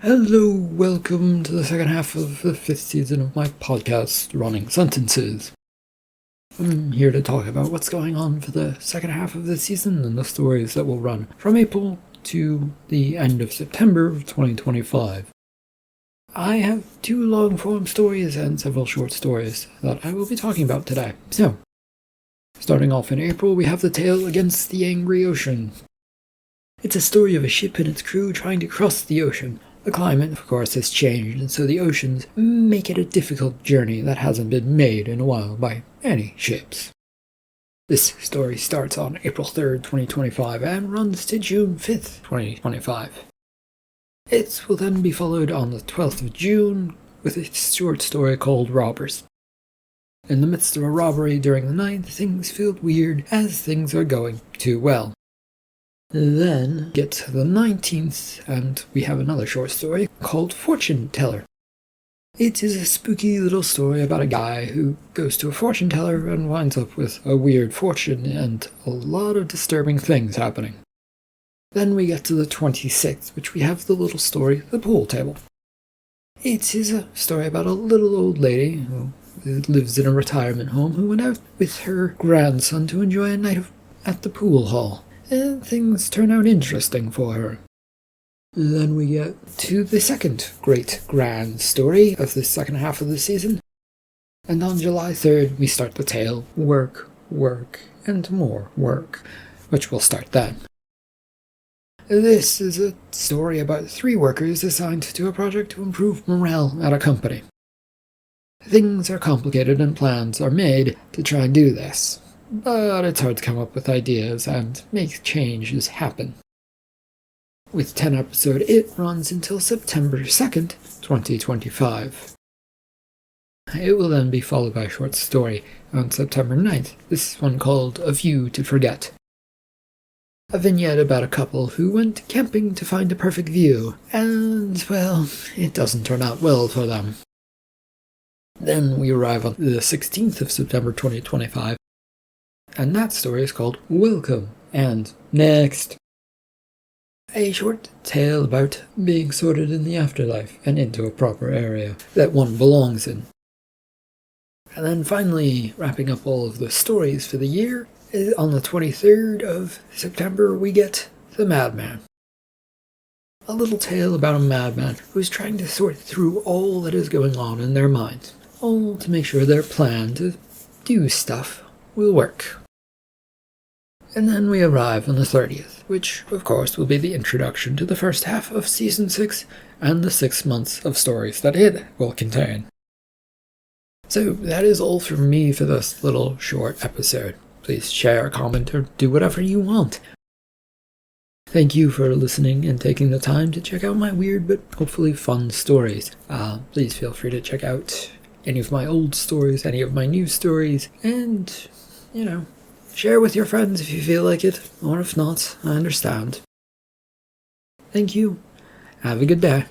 Hello, welcome to the second half of the fifth season of my podcast, Running Sentences. I'm here to talk about what's going on for the second half of the season and the stories that will run from April to the end of September of 2025. I have 2 long-form stories and several short stories that I will be talking about today. So, starting off in April, we have The Tale Against the Angry Ocean. It's a story of a ship and its crew trying to cross the ocean. The climate, of course, has changed, and so the oceans make it a difficult journey that hasn't been made in a while by any ships. This story starts on April 3rd, 2025, and runs to June 5th, 2025. It will then be followed on the 12th of June with a short story called Robbers. In the midst of a robbery during the night, things feel weird as things are going too well. Then get to the 19th, and we have another short story called Fortune Teller. It is a spooky little story about a guy who goes to a fortune teller and winds up with a weird fortune and a lot of disturbing things happening. Then we get to the 26th, which we have the little story, The Pool Table. It is a story about a little old lady who lives in a retirement home who went out with her grandson to enjoy a night at the pool hall. And things turn out interesting for her. Then we get to the second great grand story of the second half of the season. And on July 3rd, we start the tale, Work, Work, and More Work, which will start then. This is a story about 3 workers assigned to a project to improve morale at a company. Things are complicated and plans are made to try and do this. But it's hard to come up with ideas and make changes happen. With 10 episodes, it runs until September 2nd, 2025. It will then be followed by a short story on September 9th, this one called A View to Forget. A vignette about a couple who went camping to find a perfect view, and, well, it doesn't turn out well for them. Then we arrive on the 16th of September 2025, and that story is called Welcome and Next. A short tale about being sorted in the afterlife and into a proper area that one belongs in. And then finally, wrapping up all of the stories for the year, on the 23rd of September we get The Madman. A little tale about a madman who is trying to sort through all that is going on in their minds, all to make sure their plan to do stuff will work. And then we arrive on the 30th, which, of course, will be the introduction to the first half of Season 6 and the 6 months of stories that it will contain. So that is all from me for this little short episode. Please share, comment, or do whatever you want. Thank you for listening and taking the time to check out my weird but hopefully fun stories. Please feel free to check out any of my old stories, any of my new stories, and, share with your friends if you feel like it, or if not, I understand. Thank you. Have a good day.